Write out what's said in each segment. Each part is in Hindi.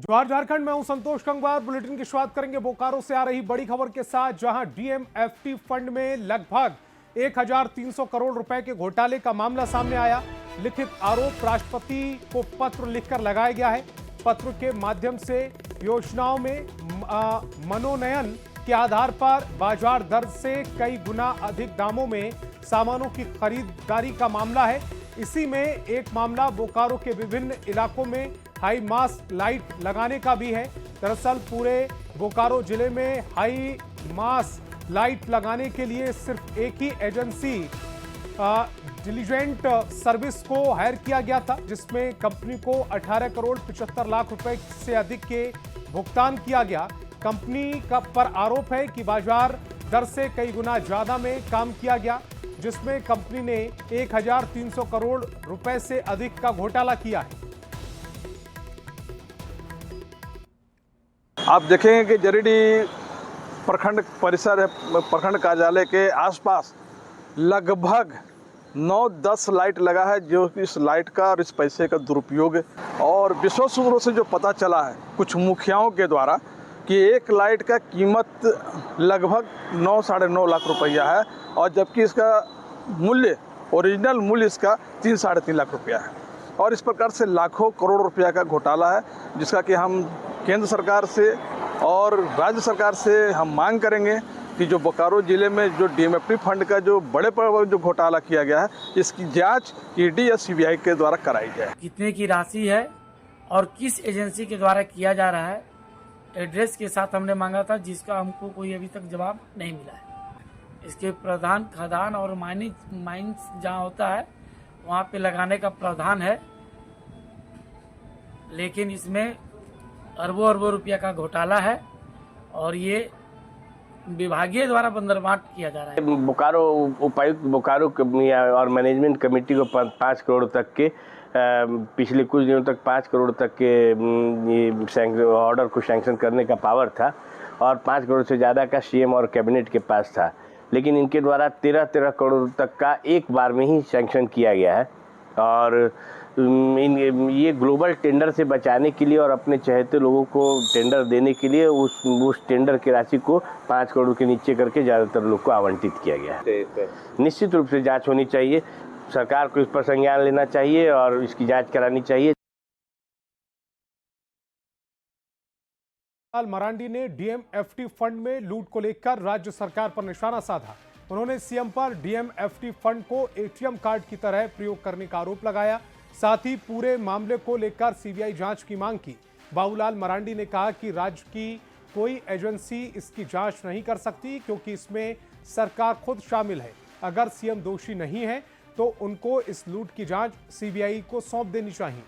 जवाहर झारखंड में हूं संतोष गंगवार। बुलेटिन की शुरुआत करेंगे बोकारो से आ रही बड़ी खबर के साथ, जहां डीएमएफटी फंड में लगभग 1300 करोड़ रुपए के घोटाले का मामला सामने आया। लिखित आरोप राष्ट्रपति को पत्र लिखकर लगाया गया है। पत्र के माध्यम से योजनाओं में मनोनयन के आधार पर बाजार दर से कई गुना अधिक दामों में सामानों की खरीदारी का मामला है। इसी में एक मामला बोकारो के विभिन्न इलाकों में हाई मास लाइट लगाने का भी है। दरअसल पूरे बोकारो जिले में हाई मास लाइट लगाने के लिए सिर्फ एक ही एजेंसी डिलीजेंट सर्विस को हायर किया गया था, जिसमें कंपनी को 18 करोड़ 75 लाख रुपए से अधिक के भुगतान किया गया। कंपनी का पर आरोप है कि बाजार दर से कई गुना ज्यादा में काम किया गया, जिसमें कंपनी ने 1300 करोड़ रुपए से अधिक का घोटाला किया है। आप देखेंगे कि जरीडीह प्रखंड परिसर प्रखंड कार्यालय के आसपास लगभग 9-10 लाइट लगा है, जो इस लाइट का और इस पैसे का दुरुपयोग है। और विश्व सूत्रों से जो पता चला है कुछ मुखियाओं के द्वारा कि एक लाइट का कीमत लगभग 9-9.5 लाख रुपया है, और जबकि इसका मूल्य ओरिजिनल मूल्य इसका 3-3.5 लाख रुपया है। और इस प्रकार से लाखों करोड़ रुपया का घोटाला है, जिसका कि हम केंद्र सरकार से और राज्य सरकार से हम मांग करेंगे कि जो बोकारो जिले में जो डीएमएफटी फंड का जो बड़े पर जो घोटाला किया गया है, इसकी जांच ईडी या सीबीआई के द्वारा कराई जाए। कितने की राशि है और किस एजेंसी के द्वारा किया जा रहा है, एड्रेस के साथ हमने मांगा था, जिसका हमको कोई अभी तक जवाब नहीं मिला है। इसके प्रधान खदान और माइंस जहाँ होता है वहाँ पे लगाने का प्रावधान है, लेकिन इसमें अरबों रुपया का घोटाला है और ये विभागीय द्वारा बंदरबांट किया जा रहा है। बोकारो उपायुक्त बोकारो और मैनेजमेंट कमेटी को 5 करोड़ तक के पिछले कुछ दिनों तक 5 करोड़ तक के ऑर्डर को सैंक्शन करने का पावर था, और 5 करोड़ से ज़्यादा का सीएम और कैबिनेट के पास था। लेकिन इनके द्वारा 13 करोड़ तक का एक बार में ही सैंक्शन किया गया है। और ये ग्लोबल टेंडर से बचाने के लिए और अपने चहेते लोगों को टेंडर देने के लिए उस टेंडर की राशि को 5 करोड़ के नीचे करके ज़्यादातर लोग को आवंटित किया गया है। निश्चित रूप से जांच होनी चाहिए, सरकार को इस पर संज्ञान लेना चाहिए और इसकी जांच करानी चाहिए। मरांडी ने डीएमएफटी फंड में लूट को लेकर राज्य सरकार पर निशाना साधा। उन्होंने सीएम पर डीएमएफटी फंड को एटीएम कार्ड की तरह प्रयोग करने का आरोप लगाया। साथ ही पूरे मामले को लेकर सीबीआई जांच की मांग की। बाबूलाल मरांडी ने कहा कि राज्य की कोई एजेंसी इसकी जांच नहीं कर सकती, क्योंकि इसमें सरकार खुद शामिल है। अगर सीएम दोषी नहीं है तो उनको इस लूट की जांच सीबीआई को सौंप देनी चाहिए।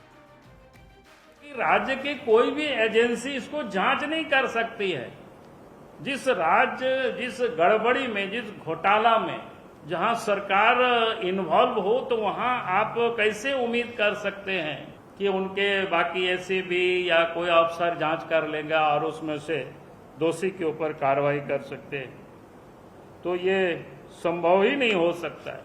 राज्य की कोई भी एजेंसी इसको जांच नहीं कर सकती है। जिस राज्य, जिस गड़बड़ी में, जिस घोटाला में जहां सरकार इन्वॉल्व हो, तो वहां आप कैसे उम्मीद कर सकते हैं कि उनके बाकी एसीबी या कोई अफसर जांच कर लेगा और उसमें से दोषी के ऊपर कार्रवाई कर सकते हैं? तो ये संभव ही नहीं हो सकता है।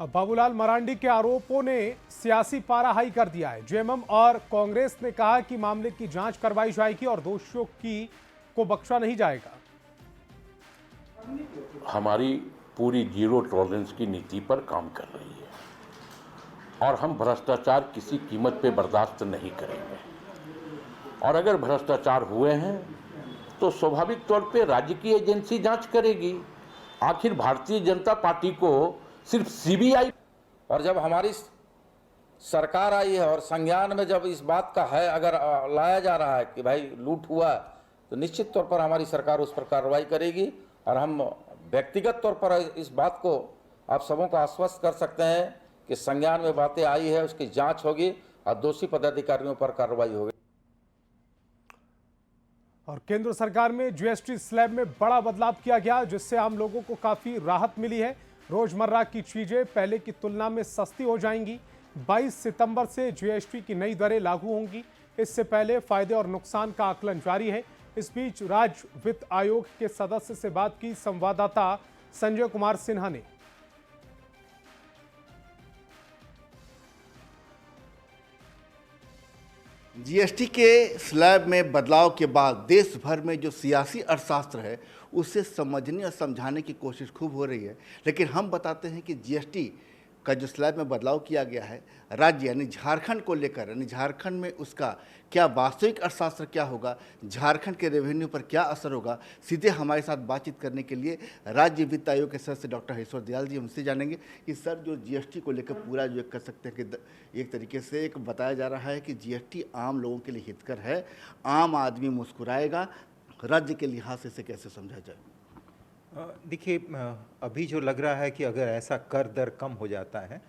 अब बाबूलाल मरांडी के आरोपों ने सियासी पारा हाई कर दिया है। जेएमएम और कांग्रेस ने कहा कि मामले की जांच करवाई जाएगी और दोषियों को बख्शा नहीं जाएगा। हमारी पूरी जीरो टॉलरेंस की नीति पर काम कर रही है और हम भ्रष्टाचार किसी कीमत पे बर्दाश्त नहीं करेंगे। और अगर भ्रष्टाचार हुए हैं तो स्वाभाविक तौर पे राज्य की एजेंसी जांच करेगी। आखिर भारतीय जनता पार्टी को सिर्फ सीबीआई, और जब हमारी सरकार आई है और संज्ञान में जब इस बात का है, अगर लाया जा रहा है कि भाई लूट हुआ, तो निश्चित तौर पर हमारी सरकार उस पर कार्रवाई करेगी। और हम व्यक्तिगत तौर पर इस बात को आप सबों को आश्वस्त कर सकते हैं कि संज्ञान में बातें आई है, उसकी जांच होगी और दोषी पदाधिकारियों पर कार्रवाई होगी। और केंद्र सरकार में जीएसटी स्लैब में बड़ा बदलाव किया गया, जिससे आम लोगों को काफी राहत मिली है। रोजमर्रा की चीजें पहले की तुलना में सस्ती हो जाएंगी। 22 सितंबर से जीएसटी की नई दरें लागू होंगी। इससे पहले फायदे और नुकसान का आकलन जारी है। इस बीच राज्य वित्त आयोग के सदस्य से बात की संवाददाता संजय कुमार सिन्हा ने। जीएसटी के स्लैब में बदलाव के बाद देश भर में जो सियासी अर्थशास्त्र है उसे समझने और समझाने की कोशिश खूब हो रही है, लेकिन हम बताते हैं कि जीएसटी का जो स्लैब में बदलाव किया गया है राज्य यानी झारखंड को लेकर, यानी झारखंड में उसका क्या वास्तविक अर्थशास्त्र क्या होगा, झारखंड के रेवेन्यू पर क्या असर होगा, सीधे हमारे साथ बातचीत करने के लिए राज्य वित्त आयोग के सदस्य डॉक्टर ईश्वर दयाल जी, हमसे जानेंगे कि सर जो जीएसटी को लेकर पूरा जो कह सकते हैं कि एक तरीके से एक बताया जा रहा है कि जीएसटी आम लोगों के लिए हितकर है, आम आदमी मुस्कुराएगा, राज्य के लिहाज से इसे कैसे समझा जाए? देखिए, अभी जो लग रहा है कि अगर ऐसा कर दर कम हो जाता है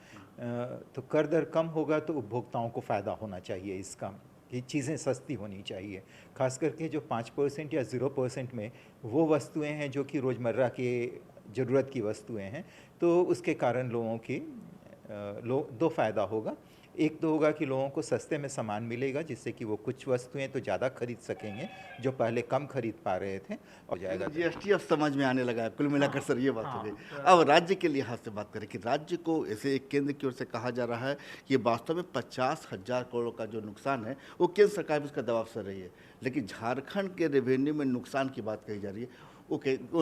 तो कर दर कम होगा तो उपभोक्ताओं को फ़ायदा होना चाहिए इसका, ये चीज़ें सस्ती होनी चाहिए। खास करके जो 5% या 0% में वो वस्तुएं हैं जो कि रोज़मर्रा के ज़रूरत की वस्तुएं हैं, तो उसके कारण लोगों की दो फ़ायदा होगा। एक तो होगा कि लोगों को सस्ते में सामान मिलेगा जिससे कि वो कुछ वस्तुएं तो ज़्यादा खरीद सकेंगे जो पहले कम खरीद पा रहे थे, हो जाएगा। जीएसटी अब समझ में आने लगा है, कुल मिलाकर सर ये बात हो गई। अब राज्य के लिहाज से बात करें कि राज्य को ऐसे एक केंद्र की ओर से कहा जा रहा है कि वास्तव में 50,000 करोड़ का जो नुकसान है वो केंद्र सरकार भी उसका दबाव सह रही है, लेकिन झारखंड के रेवेन्यू में नुकसान की बात कही जा रही है, वो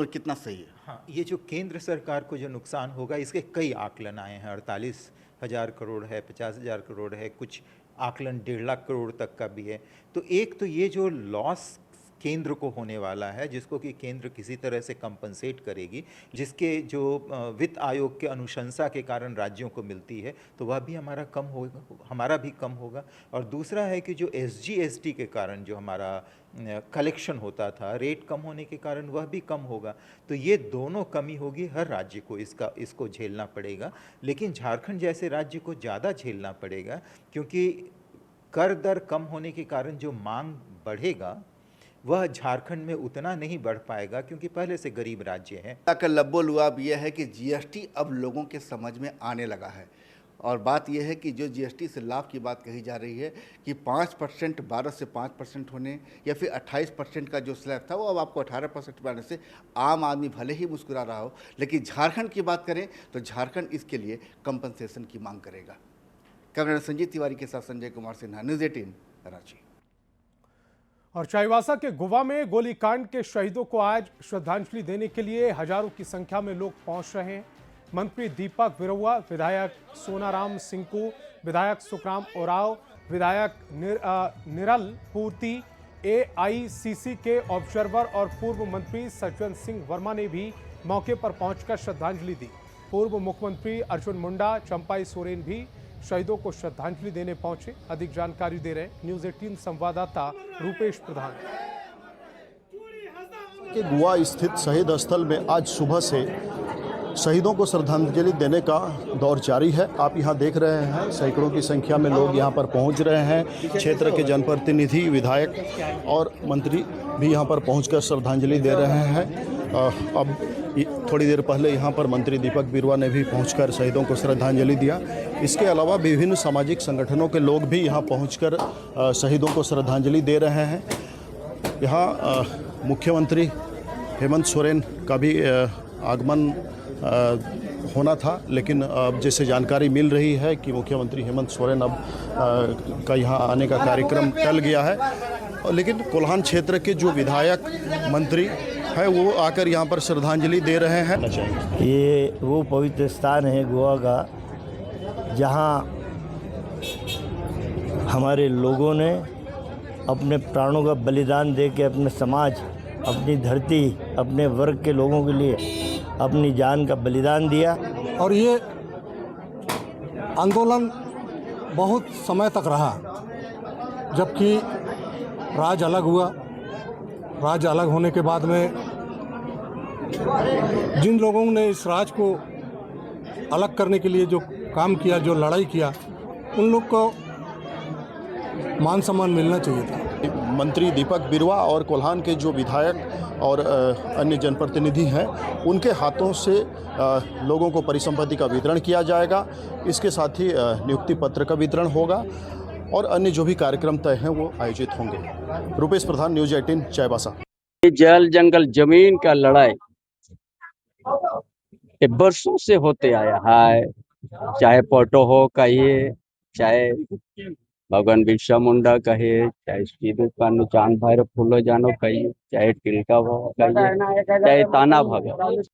कितना सही है? हाँ, ये जो केंद्र सरकार को जो नुकसान होगा इसके कई आकलन आए हैं। 48,000 करोड़ है, 50,000 करोड़ है, कुछ आकलन 1.5 लाख करोड़ तक का भी है। तो एक तो ये जो लॉस केंद्र को होने वाला है जिसको कि केंद्र किसी तरह से कंपनसेट करेगी, जिसके जो वित्त आयोग के अनुशंसा के कारण राज्यों को मिलती है, तो वह भी हमारा भी कम होगा। और दूसरा है कि जो एसजीएसटी के कारण जो हमारा कलेक्शन होता था, रेट कम होने के कारण वह भी कम होगा। तो ये दोनों कमी होगी, हर राज्य को इसको झेलना पड़ेगा, लेकिन झारखंड जैसे राज्य को ज़्यादा झेलना पड़ेगा क्योंकि कर दर कम होने के कारण जो मांग बढ़ेगा वह झारखंड में उतना नहीं बढ़ पाएगा क्योंकि पहले से गरीब राज्य है। का लब्बो लुआब यह है कि जीएसटी अब लोगों के समझ में आने लगा है, और बात यह है कि जो जीएसटी से लाभ की बात कही जा रही है कि 5% 12 से 5% होने या फिर 28% का जो स्लैब था वो अब आपको 18% बनाने से आम आदमी भले ही मुस्कुरा रहा हो, लेकिन झारखंड की बात करें तो झारखंड इसके लिए कंपनसेशन की मांग करेगा। कैमरा संजीत तिवारी के साथ संजय कुमार सिन्हा, न्यूज़ 18 रांची। और चाईबासा के गुवा में गोलीकांड के शहीदों को आज श्रद्धांजलि देने के लिए हजारों की संख्या में लोग पहुंच रहे हैं। मंत्री दीपक बिरुआ, विधायक सोनाराम सिंकू, विधायक सुखराम ओराव, विधायक निरल पूर्ति, एआईसीसी के ऑब्जर्वर और पूर्व मंत्री सज्जन सिंह वर्मा ने भी मौके पर पहुंचकर श्रद्धांजलि दी। पूर्व मुख्यमंत्री अर्जुन मुंडा, चंपाई सोरेन भी शहीदों को श्रद्धांजलि देने पहुंचे। अधिक जानकारी दे रहे न्यूज़ 18 संवाददाता रूपेश प्रधान। के गुआ स्थित शहीद स्थल में आज सुबह से शहीदों को श्रद्धांजलि देने का दौर जारी है। आप यहां देख रहे हैं सैकड़ों की संख्या में लोग यहां पर पहुंच रहे हैं। क्षेत्र के जनप्रतिनिधि, विधायक और मंत्री भी यहां पर पहुंचकर श्रद्धांजलि दे रहे हैं। अब थोड़ी देर पहले यहाँ पर मंत्री दीपक बिरुआ ने भी पहुंचकर शहीदों को श्रद्धांजलि दिया। इसके अलावा विभिन्न सामाजिक संगठनों के लोग भी यहाँ पहुंचकर शहीदों को श्रद्धांजलि दे रहे हैं। यहाँ मुख्यमंत्री हेमंत सोरेन का भी आगमन होना था, लेकिन अब जैसे जानकारी मिल रही है कि मुख्यमंत्री हेमंत सोरेन अब का यहाँ आने का कार्यक्रम टल गया है, लेकिन कोल्हान क्षेत्र के जो विधायक, मंत्री है वो आकर यहाँ पर श्रद्धांजलि दे रहे हैं। ये वो पवित्र स्थान है गोवा का जहाँ हमारे लोगों ने अपने प्राणों का बलिदान दे के अपने समाज, अपनी धरती, अपने वर्ग के लोगों के लिए अपनी जान का बलिदान दिया। और ये आंदोलन बहुत समय तक रहा, जबकि राज्य अलग हुआ। राज्य अलग होने के बाद में जिन लोगों ने इस राज्य को अलग करने के लिए जो काम किया, जो लड़ाई किया, उन लोग को मान सम्मान मिलना चाहिए था। मंत्री दीपक बिरुआ और कोल्हान के जो विधायक और अन्य जनप्रतिनिधि हैं, उनके हाथों से लोगों को परिसंपत्ति का वितरण किया जाएगा। इसके साथ ही नियुक्ति पत्र का वितरण होगा और अन्य जो भी कार्यक्रम तय हैं वो आयोजित होंगे। रूपेश प्रधान, न्यूज़ 18 चाईबासा। जल जंगल जमीन का लड़ाई ये बरसों से होते आया है, चाहे पोटो हो, कहिए चाहे भगवान बिरसा मुंडा कहे, चाहे सिद्धू कान्हू चांद भैरव फूलो जानो कहिए, चाहे टिलका बाबा कहिए, चाहे ताना भगत।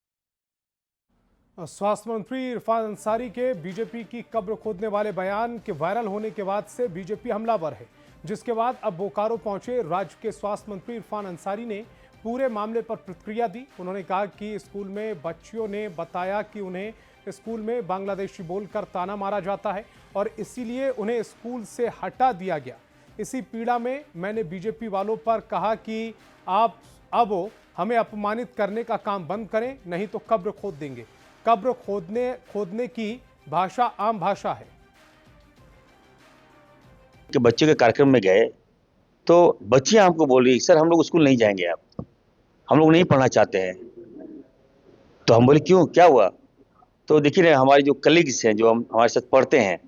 स्वास्थ्य मंत्री इरफान अंसारी के बीजेपी की कब्र खोदने वाले बयान के वायरल होने के बाद से बीजेपी हमलावर है, जिसके बाद अब बोकारो पहुंचे राज्य के स्वास्थ्य मंत्री इरफान अंसारी ने पूरे मामले पर प्रतिक्रिया दी। उन्होंने कहा कि स्कूल में बच्चियों ने बताया कि उन्हें स्कूल में बांग्लादेशी बोलकर ताना मारा जाता है और इसीलिए उन्हें स्कूल से हटा दिया गया। इसी पीड़ा में मैंने बीजेपी वालों पर कहा कि आप अब हमें अपमानित करने का काम बंद करें, नहीं तो कब्र खोद देंगे। कब्र खोदने की भाषा आम भाषा है। कि बच्चे के कार्यक्रम में गए तो बच्चियां हमको बोल रही सर हम लोग स्कूल नहीं जाएंगे, आप हम लोग नहीं पढ़ना चाहते हैं। तो हम बोले क्यों, क्या हुआ? तो देखिए ना हमारे जो कलीग्स हैं जो हमारे साथ पढ़ते हैं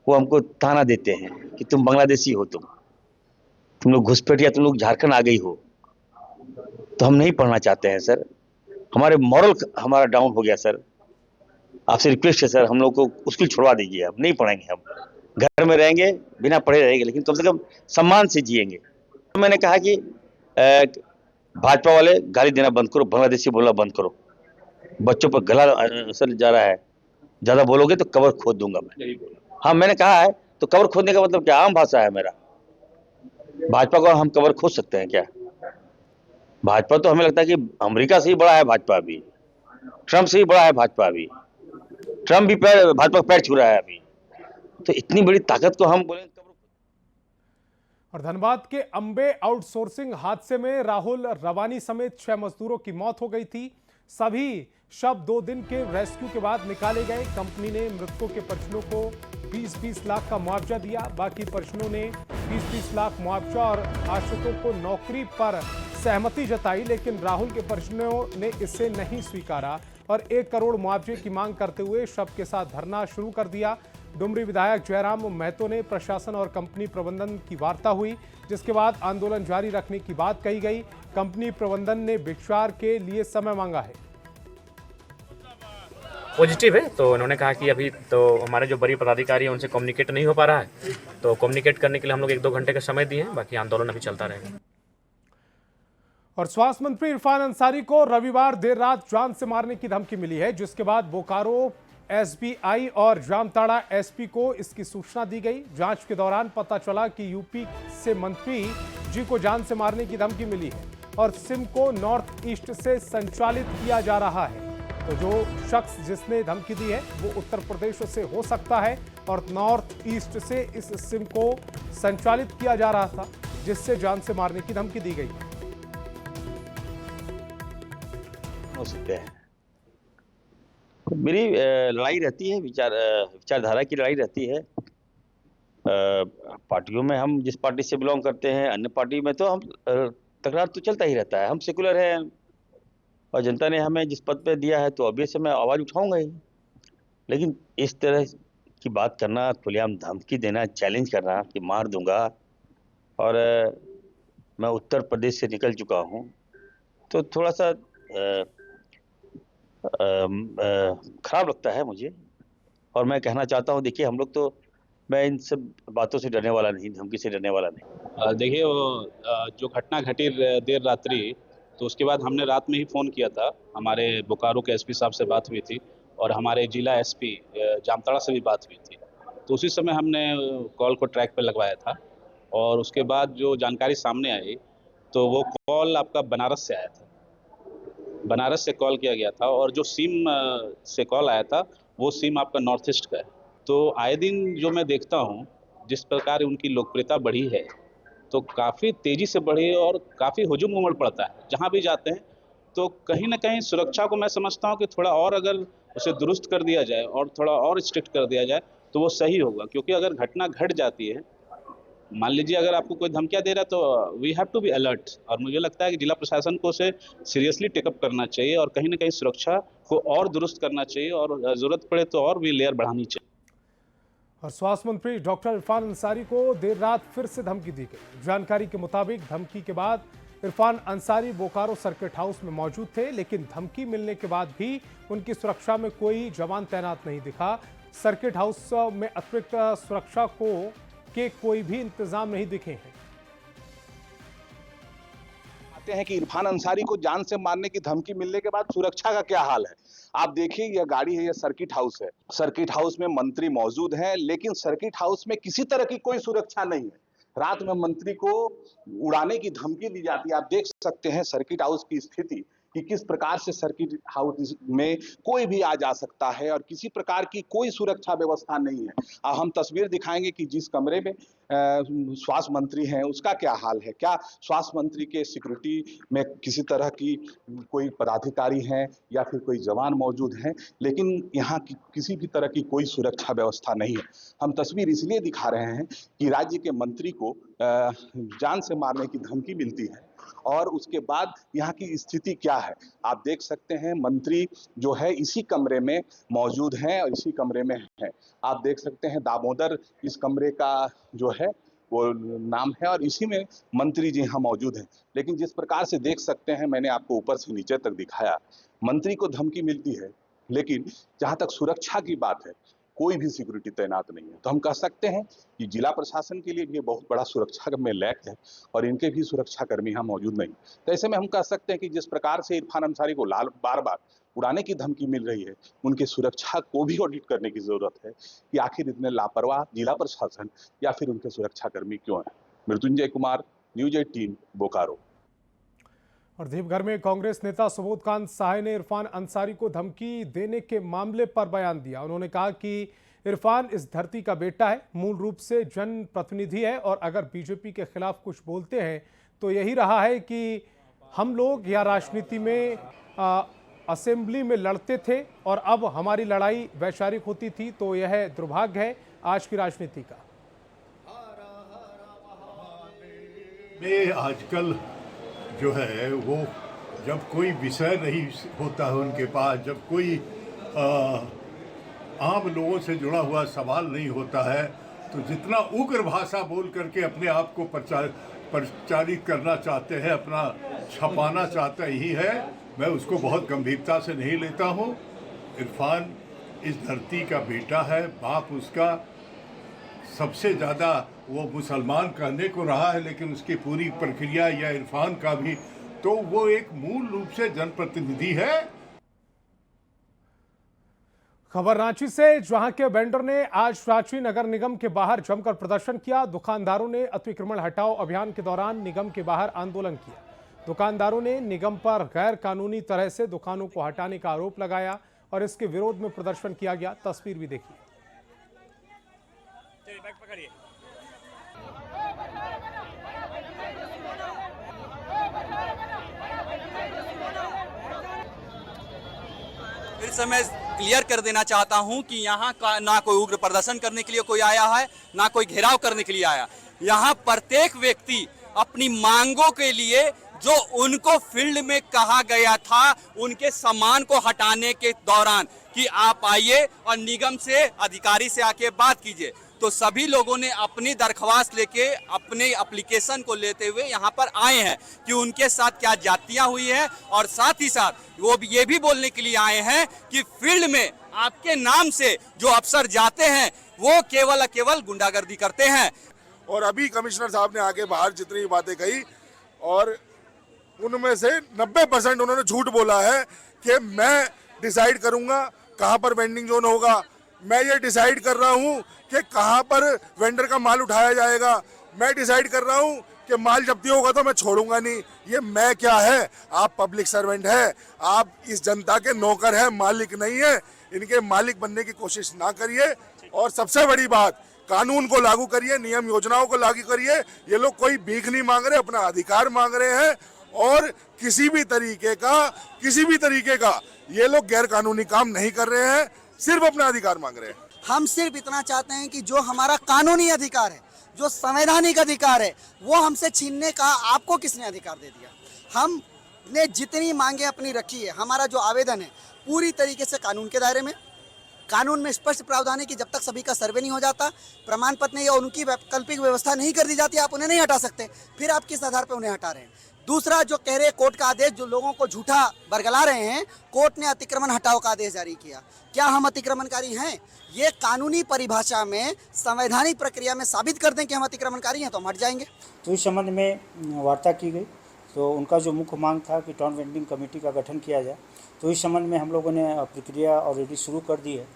वो हमको ताना देते हैं कि तुम बांग्लादेशी हो, तुम लोग घुसपैठिया, तुम लोग झारखंड आ गई हो। तो हम नहीं पढ़ना चाहते हैं सर, हमारे मॉरल हमारा डाउन हो गया सर। आपसे रिक्वेस्ट है सर, हम लोग को स्कूल छुड़वा दीजिए, हम नहीं पढ़ेंगे, हम घर में रहेंगे, बिना पढ़े रहेंगे, लेकिन कम से कम सम्मान से जिएंगे। तो मैंने कहा कि भाजपा वाले गाली देना बंद करो, बांग्लादेशी बोलना बंद करो, बच्चों पर गला असर जा रहा है, ज्यादा बोलोगे तो कब्र खोद दूंगा मैं। हाँ मैंने कहा है, तो कब्र खोदने का मतलब क्या? आम भाषा है मेरा। भाजपा को हम कब्र खोद सकते हैं क्या? भाजपा तो हमें लगता है कि अमेरिका से ही बड़ा है भाजपा, अभी ट्रम्प से ही बड़ा है भाजपा, अभी ट्रम्प भी भाजपा का पैर छू रहा है अभी। तो इतनी बड़ी ताकत को हम बोले। और धनबाद के अंबे आउटसोर्सिंग हादसे में राहुल रवानी समेत 6 मजदूरों की मौत हो गई थी। सभी शव 2 दिन के रेस्क्यू के बाद निकाले गए। कंपनी ने मृतकों के परिजनों को 20-20 लाख का मुआवजा दिया। बाकी परिजनों ने 20-20 लाख मुआवजा और आश्रितों को नौकरी पर सहमति जताई, लेकिन राहुल के परिजनों ने इसे नहीं स्वीकारा और 1 करोड़ मुआवजे की मांग करते हुए शव के साथ धरना शुरू कर दिया। डुमरी विधायक जयराम महतो ने प्रशासन और कंपनी प्रबंधन की वार्ता हुई, जिसके बाद आंदोलन जारी रखने की बात कही गई। कंपनी प्रबंधन ने विचार के लिए समय मांगा है। पॉजिटिव है, तो उन्होंने कहा कि अभी तो हमारे जो बड़ी पदाधिकारी हैं उनसे कम्युनिकेट नहीं हो पा रहा है, तो कम्युनिकेट करने के लिए हम लोग 1-2 घंटे का समय दिए हैं, बाकी आंदोलन अभी चलता रहेगा। और स्वास्थ्य मंत्री इरफान अंसारी को रविवार देर रात जान से मारने की धमकी मिली है, जिसके बाद बोकारो एसबीआई और जामताड़ा एसपी को इसकी सूचना दी गई। जांच के दौरान पता चला कि यूपी से मंत्री जी को जान से मारने की धमकी मिली है और सिम को नॉर्थ ईस्ट से संचालित किया जा रहा है। तो जो शख्स जिसने धमकी दी है वो उत्तर प्रदेश से हो सकता है और नॉर्थ ईस्ट से इस सिम को संचालित किया जा रहा था, जिससे जान से मारने की धमकी दी गई हो सकते हैं। मेरी लड़ाई रहती है, विचारधारा की लड़ाई रहती है। पार्टियों में हम जिस पार्टी से बिलोंग करते हैं, अन्य पार्टी में तो हम तकरार तो चलता ही रहता है। हम सेकुलर हैं और जनता ने हमें जिस पद पे दिया है तो ऑब्वियस मैं आवाज़ उठाऊंगा ही। लेकिन इस तरह की बात करना, खुलेआम धमकी देना, चैलेंज करना कि मार दूंगा, और मैं उत्तर प्रदेश से निकल चुका हूं, तो थोड़ा सा खराब लगता है मुझे। और मैं कहना चाहता हूं, देखिए हम लोग तो, मैं इन सब बातों से डरने वाला नहीं, धमकी से डरने वाला नहीं। देखिए वो जो घटना घटी देर रात्रि, तो उसके बाद हमने रात में ही फ़ोन किया था, हमारे बोकारो के एसपी साहब से बात हुई थी और हमारे जिला एसपी जामताड़ा से भी बात हुई थी। तो उसी समय हमने कॉल को ट्रैक पे लगवाया था और उसके बाद जो जानकारी सामने आई तो वो कॉल आपका बनारस से आया था। बनारस से कॉल किया गया था और जो सिम से कॉल आया था वो सिम आपका नॉर्थ ईस्ट का है। तो आए दिन जो मैं देखता हूँ जिस प्रकार उनकी लोकप्रियता बढ़ी है, तो काफ़ी तेज़ी से बढ़ी और काफ़ी हुजूम उमड़ पड़ता है जहाँ भी जाते हैं। तो कहीं ना कहीं सुरक्षा को मैं समझता हूँ कि थोड़ा और अगर उसे दुरुस्त कर दिया जाए और थोड़ा और स्ट्रिक्ट कर दिया जाए तो वो सही होगा। क्योंकि अगर घटना घट जाती है, मान लीजिए अगर आपको कोई धमकियाँ दे रहा है, तो we have to be alert. और मुझे लगता है कि जिला प्रशासन को उसे सीरियसली टेकअप करना चाहिए और कहीं ना कहीं सुरक्षा को और दुरुस्त करना चाहिए और ज़रूरत पड़े तो और भी लेयर बढ़ानी चाहिए। और स्वास्थ्य मंत्री डॉक्टर इरफान अंसारी को देर रात फिर से धमकी दी गई। जानकारी के मुताबिक धमकी के बाद इरफान अंसारी बोकारो सर्किट हाउस में मौजूद थे, लेकिन धमकी मिलने के बाद भी उनकी सुरक्षा में कोई जवान तैनात नहीं दिखा। सर्किट हाउस में अतिरिक्त सुरक्षा को के कोई भी इंतजाम नहीं दिखे हैं। आते हैं कि इरफान अंसारी को जान से मारने की धमकी मिलने के बाद सुरक्षा का क्या हाल है। आप देखिए, यह गाड़ी है, यह सर्किट हाउस है। सर्किट हाउस में मंत्री मौजूद हैं, लेकिन सर्किट हाउस में किसी तरह की कोई सुरक्षा नहीं है। रात में मंत्री को उड़ाने की धमकी दी जाती है। आप देख सकते हैं सर्किट हाउस की स्थिति कि किस प्रकार से सर्किट हाउस में कोई भी आ जा सकता है और किसी प्रकार की कोई सुरक्षा व्यवस्था नहीं है। अब हम तस्वीर दिखाएंगे कि जिस कमरे में स्वास्थ्य मंत्री हैं उसका क्या हाल है। क्या स्वास्थ्य मंत्री के सिक्योरिटी में किसी तरह की कोई पदाधिकारी हैं या फिर कोई जवान मौजूद हैं, लेकिन यहाँ की किसी भी तरह की कोई सुरक्षा व्यवस्था नहीं है। हम तस्वीर इसलिए दिखा रहे हैं कि राज्य के मंत्री को जान से मारने की धमकी मिलती है और उसके बाद यहाँ की स्थिति क्या है आप देख सकते हैं। मंत्री जो है इसी कमरे में मौजूद हैं और इसी कमरे में है। आप देख सकते हैं दामोदर इस कमरे का जो है वो नाम है और इसी में मंत्री जी यहाँ मौजूद हैं। लेकिन जिस प्रकार से देख सकते हैं, मैंने आपको ऊपर से नीचे तक दिखाया, मंत्री को धमकी मिलती है, लेकिन जहाँ तक सुरक्षा की बात है कोई भी सिक्योरिटी तैनात नहीं है। तो हम कह सकते हैं कि जिला प्रशासन के लिए भी बहुत बड़ा सुरक्षा में लैक है और इनके भी सुरक्षा कर्मी यहाँ मौजूद नहीं। तो ऐसे में हम कह सकते हैं कि जिस प्रकार से इरफान अंसारी को बार बार उड़ाने की धमकी मिल रही है, उनकी सुरक्षा को भी ऑडिट करने की जरूरत है कि आखिर इतने लापरवाह जिला प्रशासन या फिर उनके सुरक्षा कर्मी क्यों हैं। मृत्युंजय कुमार, न्यूज 18, बोकारो। और देवघर में कांग्रेस नेता सुबोधकांत सहाय ने इरफान अंसारी को धमकी देने के मामले पर बयान दिया। उन्होंने कहा कि इरफान इस धरती का बेटा है, मूल रूप से जनप्रतिनिधि है और अगर बीजेपी के खिलाफ कुछ बोलते हैं तो यही रहा है कि हम लोग या राजनीति में असेंबली में लड़ते थे और अब हमारी लड़ाई वैचारिक होती थी, तो यह दुर्भाग्य है आज की राजनीति का। आजकल जो है वो जब कोई विषय नहीं होता है उनके पास, जब कोई आम लोगों से जुड़ा हुआ सवाल नहीं होता है, तो जितना उग्र भाषा बोल करके अपने आप को प्रचारित करना चाहते हैं, अपना छपाना चाहते ही है, मैं उसको बहुत गंभीरता से नहीं लेता हूँ। इरफान इस धरती का बेटा है, बाप उसका सबसे ज़्यादा वो मुसलमान कहने को रहा है, लेकिन उसकी पूरी प्रक्रिया या इरफान का भी तो वो एक मूल रूप से जनप्रतिनिधि है। खबर रांची से, जहां के वेंडर ने आज रांची नगर निगम के बाहर जमकर प्रदर्शन किया। दुकानदारों ने अतिक्रमण हटाओ अभियान के दौरान निगम के बाहर आंदोलन किया। दुकानदारों ने निगम पर गैर कानूनी तरह से दुकानों को हटाने का आरोप लगाया और इसके विरोध में प्रदर्शन किया गया। तस्वीर भी देखिए। फिर से मैं क्लियर कर देना चाहता हूं कि यहाँ का ना कोई उग्र प्रदर्शन करने के लिए कोई आया है, ना कोई घेराव करने के लिए आया। यहाँ प्रत्येक व्यक्ति अपनी मांगों के लिए जो उनको फील्ड में कहा गया था, उनके सामान को हटाने के दौरान कि आप आइए और निगम से अधिकारी से आके बात कीजिए, तो सभी लोगों ने अपनी दरख्वास्त लेके अपने एप्लीकेशन को लेते हुए यहाँ पर आए हैं कि उनके साथ क्या जातियाँ हुई है और साथ ही साथ वो ये भी बोलने के लिए आए हैं कि फील्ड में आपके नाम से जो अफसर जाते हैं वो केवल गुंडागर्दी करते हैं। और अभी कमिश्नर साहब ने आके बाहर जितनी बातें कही और उनमें से 90% उन्होंने झूठ बोला है कि मैं डिसाइड करूंगा कहां पर वेंडिंग जोन होगा, मैं ये डिसाइड कर रहा हूं कि कहां पर वेंडर का माल उठाया जाएगा, मैं डिसाइड कर रहा हूं कि माल जब्ती होगा तो मैं छोड़ूंगा नहीं। ये मैं क्या है? आप पब्लिक सर्वेंट है, आप इस जनता के नौकर हैं, मालिक नहीं है। इनके मालिक बनने की कोशिश ना करिए और सबसे बड़ी बात, कानून को लागू करिए, नियम योजनाओं को लागू करिए। ये लोग कोई भीख नहीं मांग रहे, अपना अधिकार मांग रहे हैं और किसी भी तरीके का ये लोग गैर कानूनी काम नहीं कर रहे हैं, सिर्फ अपना अधिकार मांग रहे हैं। हम सिर्फ इतना चाहते हैं कि जो हमारा कानूनी अधिकार है, जो संवैधानिक अधिकार है, वो हमसे छीनने का आपको किसने अधिकार दे दिया? हमने जितनी मांगे अपनी रखी है, हमारा जो आवेदन है पूरी तरीके से कानून के दायरे में, कानून में स्पष्ट प्रावधान है कि जब तक सभी का सर्वे नहीं हो जाता, प्रमाण पत्र नहीं या उनकी वैकल्पिक व्यवस्था नहीं कर दी जाती, आप उन्हें नहीं हटा सकते। फिर आप किस आधार पर उन्हें हटा रहे हैं? दूसरा जो कह रहे कोर्ट का आदेश, जो लोगों को झूठा बरगला रहे हैं, कोर्ट ने अतिक्रमण हटाओ का आदेश जारी किया। क्या हम अतिक्रमणकारी हैं? ये कानूनी परिभाषा में, संवैधानिक प्रक्रिया में साबित कर दें कि हम अतिक्रमणकारी हैं तो हम हट जाएंगे। तो इस संबंध में वार्ता की गई, तो उनका जो मुख्य मांग था कि टाउन वेंडिंग कमेटी का गठन किया जाए, तो इस संबंध में हम लोगों ने प्रक्रिया ऑलरेडी शुरू कर दी है।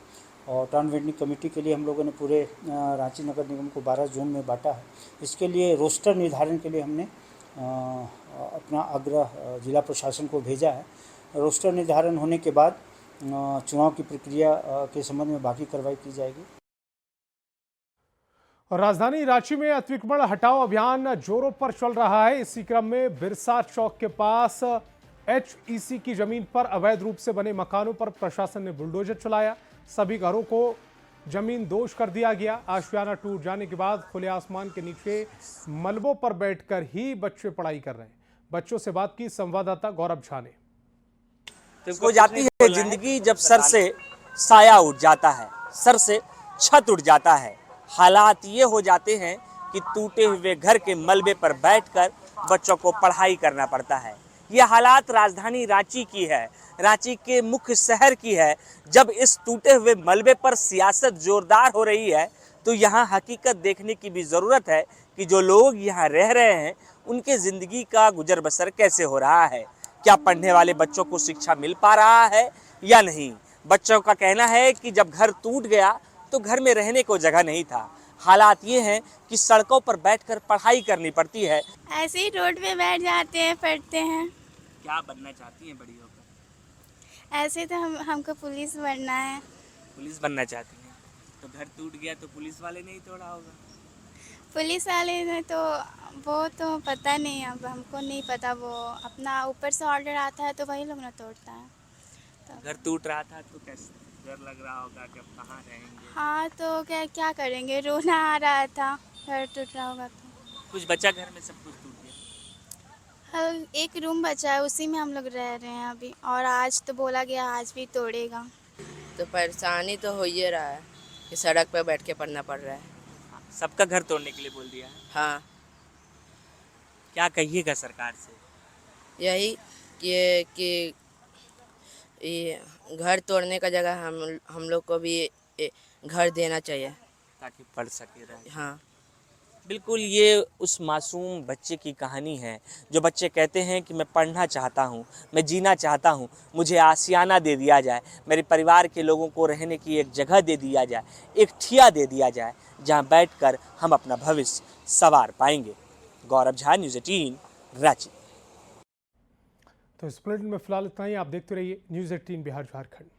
और टाउन वेंडिंग कमेटी के लिए हम लोगों ने पूरे रांची नगर निगम को 12 जोन में बांटा है। इसके लिए रोस्टर निर्धारण के लिए हमने अपना आग्रह जिला प्रशासन को भेजा है। रोस्टर निर्धारण होने के बाद चुनाव की प्रक्रिया के संबंध में बाकी कार्रवाई की जाएगी। और राजधानी रांची में अतिक्रमण हटाओ अभियान जोरों पर चल रहा है। इसी क्रम में बिरसा चौक के पास HEC की जमीन पर अवैध रूप से बने मकानों पर प्रशासन ने बुलडोजर चलाया। सभी घरों को जमीन दोष कर दिया गया। आशियाना टूट जाने के बाद खुले आसमान के नीचे मलबों पर बैठकर ही बच्चे पढ़ाई कर रहे हैं। बच्चों से बात की संवाददाता गौरव झा ने। हो जाती है जिंदगी जब सर से साया उठ जाता है, सर से छत उठ जाता है। हालात ये हो जाते हैं कि टूटे हुए घर के मलबे पर बैठकर बच्चों को पढ़ाई करना पड़ता है। ये हालात राजधानी रांची की है, रांची के मुख्य शहर की है। जब इस टूटे हुए मलबे पर सियासत जोरदार हो रही है तो यहाँ हकीकत देखने की भी ज़रूरत है कि जो लोग यहाँ रह रहे हैं उनके ज़िंदगी का गुजर बसर कैसे हो रहा है। क्या पढ़ने वाले बच्चों को शिक्षा मिल पा रहा है या नहीं। बच्चों का कहना है कि जब घर टूट गया तो घर में रहने को जगह नहीं था। हालात ये हैं कि सड़कों पर बैठकर पढ़ाई करनी पड़ती है। ऐसे ही रोड पे बैठ जाते हैं, पढ़ते हैं। क्या बनना चाहती हैं बड़ी होकर? ऐसे तो हमको पुलिस बनना है। पुलिस बनना चाहती हैं तो घर टूट गया तो पुलिस वाले ने ही तोड़ा होगा। पुलिस वाले ने तो वो तो पता नहीं, अब हमको नहीं पता। वो अपना ऊपर से ऑर्डर आता है तो वही लोग ना तोड़ता है। तो घर टूट रहा था तो कैसे डर लग रहा होगा कि अब कहाँ रहेंगे। हाँ तो क्या करेंगे, रोना आ रहा था घर टूट रहा होगा तो। कुछ बचा घर में? सब कुछ टूट गया। हाँ, एक रूम बचा है, उसी में हम लोग रह रहे हैं अभी। और आज तो बोला गया आज भी तोड़ेगा। तो परेशानी तो हो ही रहा है कि सड़क पर बैठ के पढ़ना पड़ रहा है। सबका घर तोड़ने के लिए बोल दिया है। हाँ, क्या कहिएगा सरकार से? यही कि ये घर तोड़ने का जगह हम लोग को भी घर देना चाहिए ताकि पढ़ सके रहे। हाँ बिल्कुल, ये उस मासूम बच्चे की कहानी है जो बच्चे कहते हैं कि मैं पढ़ना चाहता हूँ, मैं जीना चाहता हूँ, मुझे आशियाना दे दिया जाए, मेरे परिवार के लोगों को रहने की एक जगह दे दिया जाए, एक ठिया दे दिया जाए जहाँ बैठकर हम अपना भविष्य संवार पाएंगे। गौरव झा, न्यूज़ 18 रांची। तो इस बुलेटिन में फिलहाल इतना ही। आप देखते रहिए न्यूज़ 18 बिहार झारखंड।